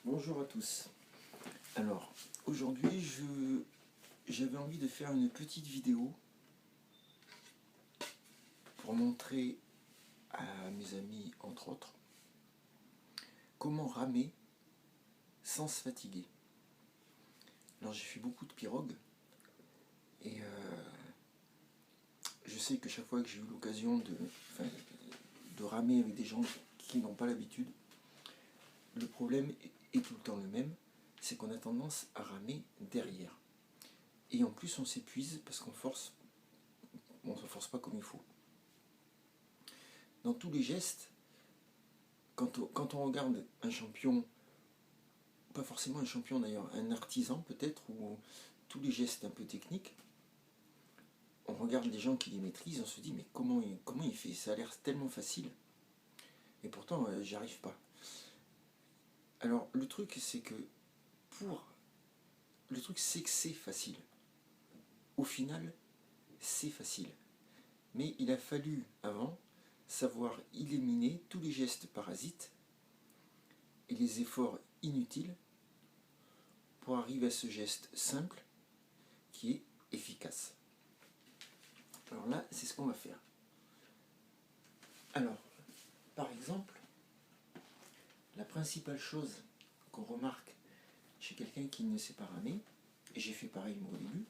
Bonjour à tous. Alors, aujourd'hui, j'avais envie de faire une petite vidéo pour montrer à mes amis, entre autres, comment ramer sans se fatiguer. Alors, j'ai fait beaucoup de pirogues et je sais que chaque fois que j'ai eu l'occasion de ramer avec des gens qui n'ont pas l'habitude, le problème est tout le temps le même, c'est qu'on a tendance à ramer derrière. Et en plus, on s'épuise parce qu'on ne se force pas comme il faut. Dans tous les gestes, quand on regarde un champion, pas forcément un champion d'ailleurs, un artisan peut-être, ou tous les gestes un peu techniques, on regarde les gens qui les maîtrisent, on se dit mais comment il fait? Ça a l'air tellement facile. Et pourtant, j'y arrive pas. Alors le truc c'est que c'est facile. Au final, c'est facile. Mais il a fallu avant savoir éliminer tous les gestes parasites et les efforts inutiles pour arriver à ce geste simple qui est efficace. Alors là, c'est ce qu'on va faire. Alors, par exemple, la principale chose qu'on remarque chez quelqu'un qui ne sait pas ramer, et j'ai fait pareil moi au début,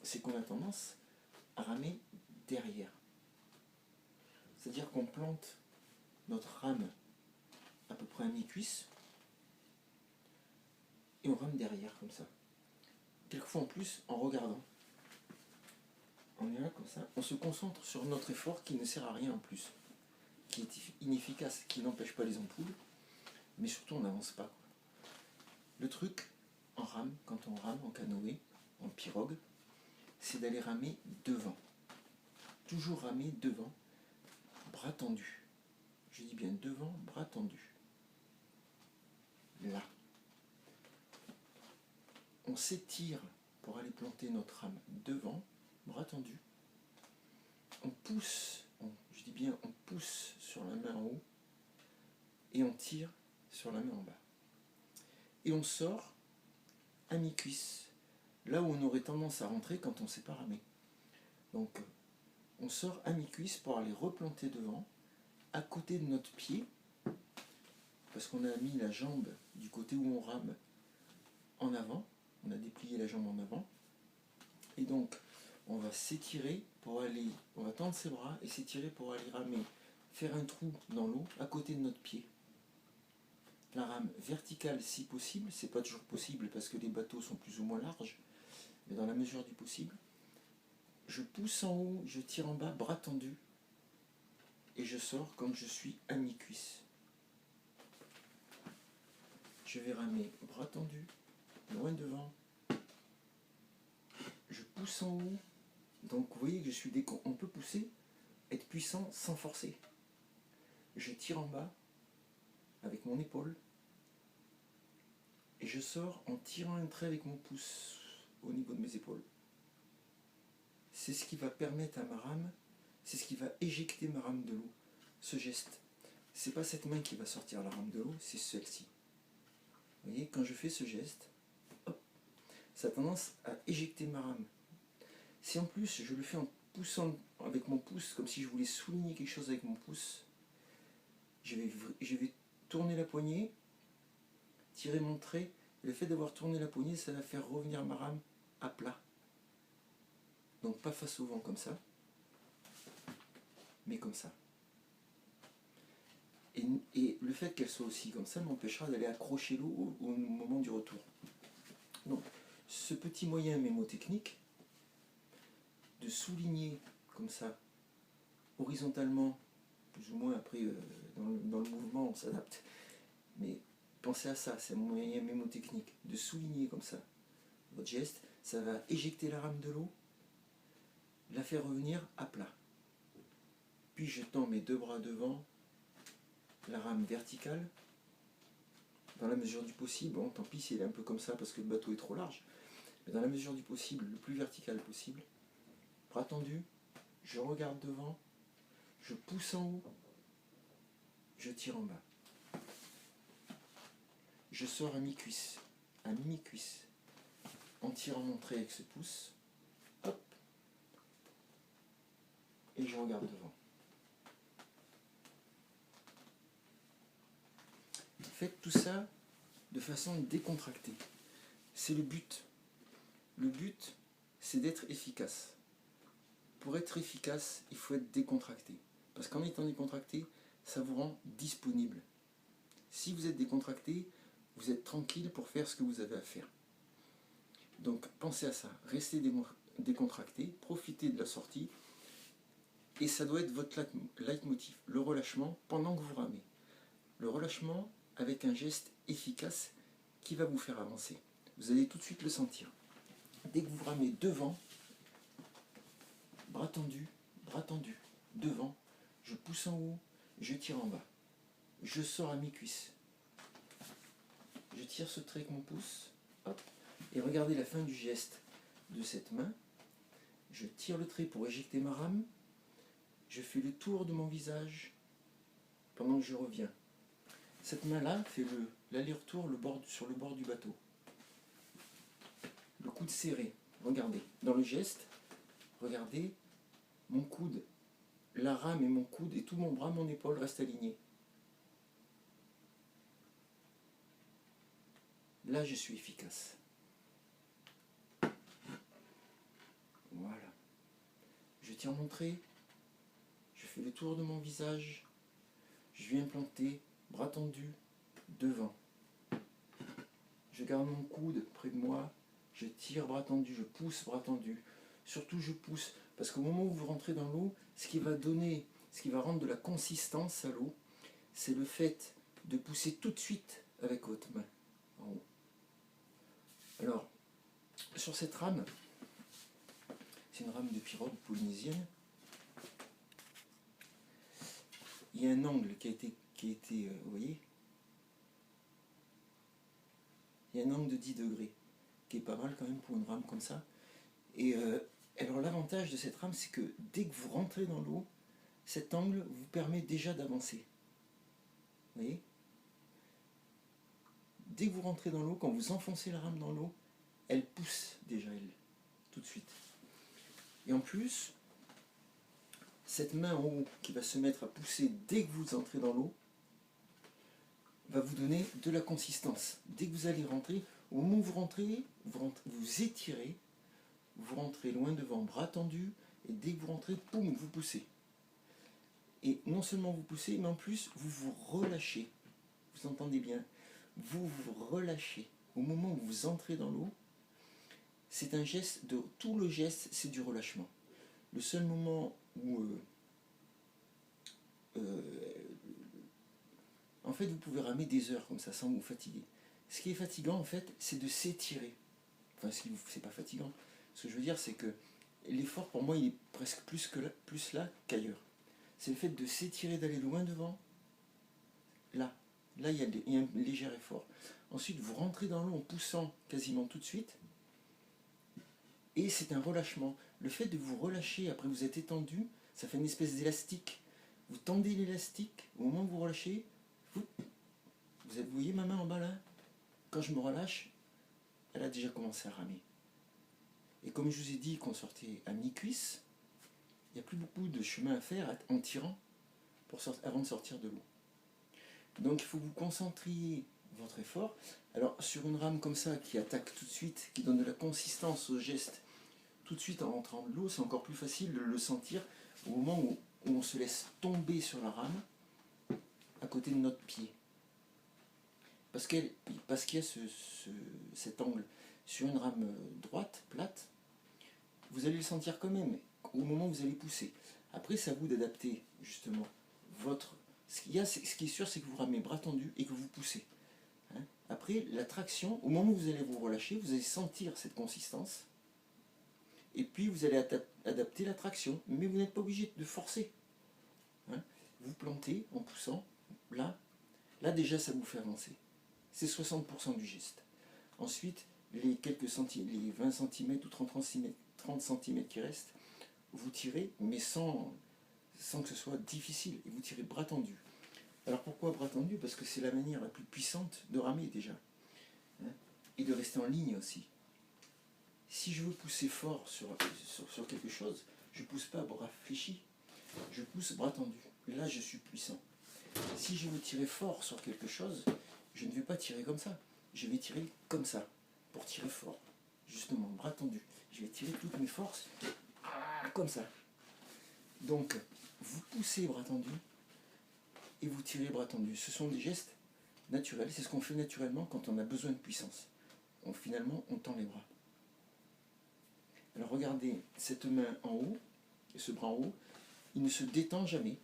c'est qu'on a tendance à ramer derrière. C'est-à-dire qu'on plante notre rame à peu près à mi-cuisse et on rame derrière comme ça. Quelquefois en plus en regardant. On est là comme ça, on se concentre sur notre effort qui ne sert à rien en plus, qui est inefficace, qui n'empêche pas les ampoules, mais surtout on n'avance pas. Le truc en rame, quand on rame en canoë, en pirogue, c'est d'aller ramer devant. Toujours ramer devant, bras tendus. Je dis bien devant, bras tendus. Là. On s'étire pour aller planter notre rame devant, bras tendus. On pousse, je dis bien on pousse sur la main en haut et on tire sur la main en bas. Et on sort à mi-cuisse, là où on aurait tendance à rentrer quand on ne sait pas ramer. Donc on sort à mi-cuisse pour aller replanter devant, à côté de notre pied, parce qu'on a mis la jambe du côté où on rame en avant, on a déplié la jambe en avant, et donc on va s'étirer pour aller, on va tendre ses bras et s'étirer pour aller ramer, faire un trou dans l'eau à côté de notre pied. La rame verticale si possible, c'est pas toujours possible parce que les bateaux sont plus ou moins larges, mais dans la mesure du possible, je pousse en haut, je tire en bas, bras tendus, et je sors quand je suis à mi-cuisse. Je vais ramer bras tendus, loin devant, je pousse en haut, donc vous voyez que on peut pousser, être puissant sans forcer. Je tire en bas, avec mon épaule, et je sors en tirant un trait avec mon pouce au niveau de mes épaules. C'est ce qui va permettre à ma rame, c'est ce qui va éjecter ma rame de l'eau. Ce geste, c'est pas cette main qui va sortir la rame de l'eau, c'est celle-ci. Vous voyez, quand je fais ce geste, hop, ça a tendance à éjecter ma rame. Si en plus je le fais en poussant avec mon pouce, comme si je voulais souligner quelque chose avec mon pouce, je vais tourner la poignée, tirer mon trait. Le fait d'avoir tourné la poignée, ça va faire revenir ma rame à plat. Donc pas face au vent comme ça, mais comme ça. Et le fait qu'elle soit aussi comme ça m'empêchera d'aller accrocher l'eau au moment du retour. Donc ce petit moyen mémotechnique, de souligner comme ça, horizontalement, plus ou moins après dans le mouvement on s'adapte, mais pensez à ça, c'est un moyen mémotechnique, de souligner comme ça votre geste, ça va éjecter la rame de l'eau, la faire revenir à plat. Puis je tends mes deux bras devant, la rame verticale, dans la mesure du possible, bon tant pis si elle est un peu comme ça parce que le bateau est trop large, mais dans la mesure du possible, le plus vertical possible, bras tendus, je regarde devant, je pousse en haut, je tire en bas. je sors à mi-cuisse. À mi-cuisse. En tirant mon trait avec ce pouce. Hop. Et je regarde devant. Faites tout ça de façon décontractée. C'est le but. Le but, c'est d'être efficace. Pour être efficace, il faut être décontracté. Parce qu'en étant décontracté, ça vous rend disponible. Si vous êtes décontracté, vous êtes tranquille pour faire ce que vous avez à faire. Donc pensez à ça. Restez décontracté, profitez de la sortie. Et ça doit être votre leitmotiv, le relâchement pendant que vous ramez. Le relâchement avec un geste efficace qui va vous faire avancer. Vous allez tout de suite le sentir. Dès que vous ramez devant, bras tendu, devant, je pousse en haut, je tire en bas. Je sors à mi-cuisse. Je tire ce trait avec mon pouce, hop, et regardez la fin du geste de cette main. Je tire le trait pour éjecter ma rame. Je fais le tour de mon visage pendant que je reviens. Cette main-là fait l'aller-retour sur le bord du bateau. Le coude serré. Regardez. Dans le geste, regardez mon coude, la rame et mon coude et tout mon bras, mon épaule restent alignés. Là, je suis efficace. Voilà. Je tire mon trait. Je fais le tour de mon visage. Je viens planter, bras tendus, devant. Je garde mon coude près de moi. Je tire, bras tendu, je pousse, bras tendu. Surtout, je pousse. Parce qu'au moment où vous rentrez dans l'eau, ce qui va rendre de la consistance à l'eau, c'est le fait de pousser tout de suite avec votre main en haut. Alors, sur cette rame, c'est une rame de pirogue polynésienne. Il y a un angle qui a été vous voyez, il y a un angle de 10 degrés, qui est pas mal quand même pour une rame comme ça. Et alors l'avantage de cette rame, c'est que dès que vous rentrez dans l'eau, cet angle vous permet déjà d'avancer. Vous voyez ? Dès que vous rentrez dans l'eau, quand vous enfoncez la rame dans l'eau, elle pousse déjà, elle, tout de suite. Et en plus, cette main en haut qui va se mettre à pousser dès que vous entrez dans l'eau, va vous donner de la consistance. Dès que vous allez rentrer, au moment où vous rentrez, vous étirez, vous rentrez loin devant, bras tendus, et dès que vous rentrez, poum, vous poussez. Et non seulement vous poussez, mais en plus, vous vous relâchez. Vous entendez bien ? Vous vous relâchez. Au moment où vous entrez dans l'eau, c'est un geste, tout le geste, c'est du relâchement. Le seul moment où... en fait, vous pouvez ramer des heures comme ça, sans vous fatiguer. Ce qui est fatigant, en fait, c'est de s'étirer. Enfin, c'est pas fatigant. Ce que je veux dire, c'est que l'effort, pour moi, il est presque plus là qu'ailleurs. C'est le fait de s'étirer, d'aller loin devant. Là, il y a un léger effort. Ensuite, vous rentrez dans l'eau en poussant quasiment tout de suite. Et c'est un relâchement. Le fait de vous relâcher, après vous êtes étendu, ça fait une espèce d'élastique. Vous tendez l'élastique, au moment où vous relâchez, vous voyez ma main en bas là ? Quand je me relâche, elle a déjà commencé à ramer. Et comme je vous ai dit qu'on sortait à mi-cuisse, il n'y a plus beaucoup de chemin à faire en tirant avant de sortir de l'eau. Donc il faut que vous concentriez votre effort. Alors sur une rame comme ça qui attaque tout de suite, qui donne de la consistance au geste, tout de suite en rentrant de l'eau, c'est encore plus facile de le sentir au moment où on se laisse tomber sur la rame à côté de notre pied. Parce qu'il y a cet angle sur une rame droite, plate, vous allez le sentir quand même au moment où vous allez pousser. Après, c'est à vous d'adapter justement ce qui est sûr, c'est que vous ramez bras tendus et que vous poussez. Hein. Après, la traction, au moment où vous allez vous relâcher, vous allez sentir cette consistance. Et puis, vous allez adapter la traction. Mais vous n'êtes pas obligé de forcer. Hein. Vous plantez en poussant. Là déjà, ça vous fait avancer. C'est 60% du geste. Ensuite, les 20 cm ou 30 cm qui restent, vous tirez, mais sans que ce soit difficile. Et vous tirez bras tendus. Alors pourquoi bras tendus ? Parce que c'est la manière la plus puissante de ramer déjà. et de rester en ligne aussi. Si je veux pousser fort sur quelque chose, je ne pousse pas bras fléchis, je pousse bras tendus. Et là, je suis puissant. Si je veux tirer fort sur quelque chose, je ne vais pas tirer comme ça. Je vais tirer comme ça, pour tirer fort. Justement, bras tendus. Je vais tirer toutes mes forces, comme ça. Donc, vous poussez bras tendus et vous tirez bras tendus. Ce sont des gestes naturels. C'est ce qu'on fait naturellement quand on a besoin de puissance. Finalement, on tend les bras. Alors regardez, cette main en haut, et ce bras en haut, il ne se détend jamais.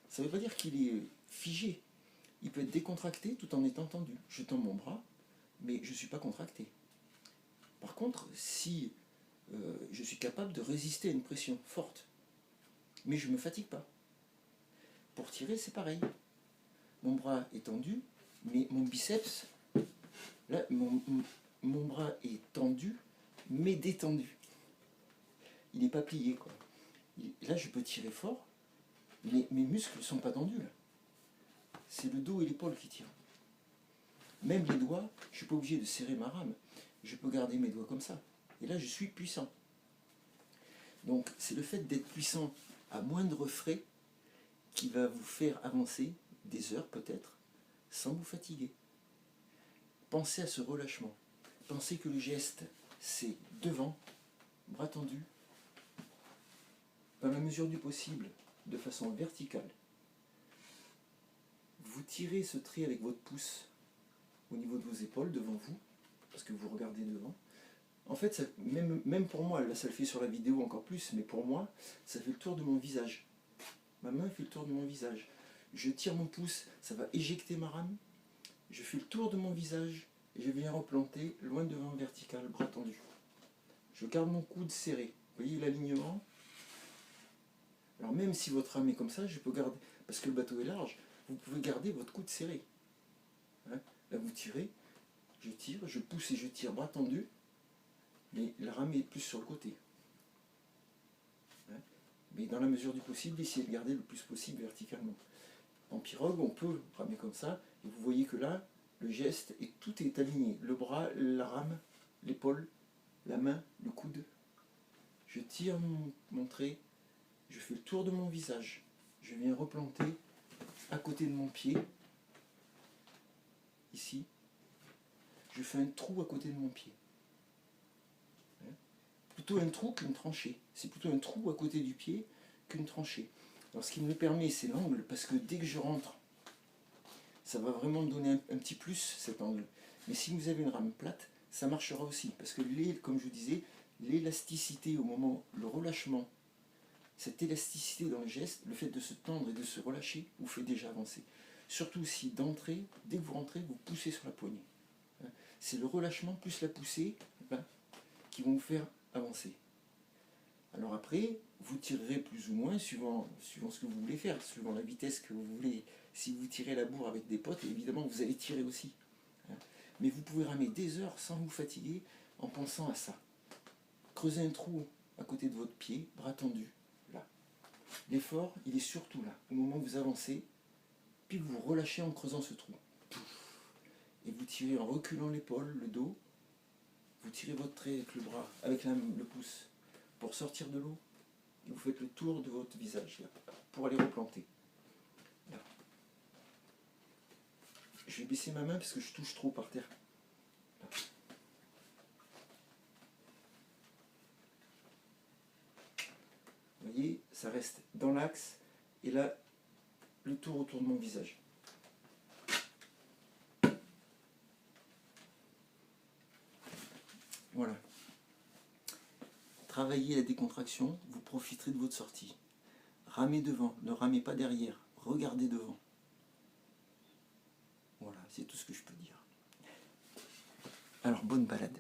Ça ne veut pas dire qu'il est figé. Il peut être décontracté tout en étant tendu. Je tends mon bras, mais je ne suis pas contracté. Par contre, si je suis capable de résister à une pression forte, mais je ne me fatigue pas. Pour tirer, c'est pareil. Mon bras est tendu, mais mon biceps, là, mon bras est tendu, mais détendu. Il n'est pas plié, quoi. Là, je peux tirer fort, mais mes muscles ne sont pas tendus, là. C'est le dos et l'épaule qui tirent. Même les doigts, je ne suis pas obligé de serrer ma rame. Je peux garder mes doigts comme ça. Et là, je suis puissant. Donc, c'est le fait d'être puissant à moindre frais qui va vous faire avancer des heures peut-être, sans vous fatiguer. Pensez à ce relâchement. Pensez que le geste, c'est devant, bras tendus, dans la mesure du possible, de façon verticale. Vous tirez ce trait avec votre pouce au niveau de vos épaules, devant vous, parce que vous regardez devant. En fait, ça, même pour moi, là ça le fait sur la vidéo encore plus, mais pour moi, ça fait le tour de mon visage. Ma main fait le tour de mon visage. Je tire mon pouce, ça va éjecter ma rame. Je fais le tour de mon visage et je viens replanter loin devant vertical, bras tendu. Je garde mon coude serré. Vous voyez l'alignement? Alors même si votre rame est comme ça, je peux garder, parce que le bateau est large, vous pouvez garder votre coude serré. Hein? Là vous tirez, je pousse et je tire, bras tendu, mais la rame est plus sur le côté. Hein? Mais dans la mesure du possible, essayez de garder le plus possible verticalement. En pirogue, on peut ramer comme ça, et vous voyez que là, le geste, et tout est aligné. Le bras, la rame, l'épaule, la main, le coude. Je tire mon trait, je fais le tour de mon visage. Je viens replanter à côté de mon pied, ici. Je fais un trou à côté de mon pied. Plutôt un trou qu'une tranchée. C'est plutôt un trou à côté du pied qu'une tranchée. Alors ce qui me permet, c'est l'angle, parce que dès que je rentre, ça va vraiment me donner un petit plus, cet angle. Mais si vous avez une rame plate, ça marchera aussi, parce que, comme je vous disais, l'élasticité au moment, le relâchement, cette élasticité dans le geste, le fait de se tendre et de se relâcher, vous fait déjà avancer. Surtout si d'entrée, dès que vous rentrez, vous poussez sur la poignée. C'est le relâchement plus la poussée qui vont vous faire avancer. Alors après, vous tirerez plus ou moins suivant ce que vous voulez faire, suivant la vitesse que vous voulez. Si vous tirez la bourre avec des potes, évidemment vous allez tirer aussi. Mais vous pouvez ramer des heures sans vous fatiguer en pensant à ça. Creusez un trou à côté de votre pied, bras tendu, là. L'effort, il est surtout là, au moment où vous avancez, puis vous relâchez en creusant ce trou. Et vous tirez en reculant l'épaule, le dos, vous tirez votre trait avec le bras, avec le pouce, pour sortir de l'eau, et vous faites le tour de votre visage, là, pour aller replanter. Là. Je vais baisser ma main parce que je touche trop par terre. Là. Vous voyez, ça reste dans l'axe, et là, le tour autour de mon visage. Voilà. Travaillez la décontraction, vous profiterez de votre sortie. Ramez devant, ne ramez pas derrière, regardez devant. Voilà, c'est tout ce que je peux dire. Alors, bonne balade.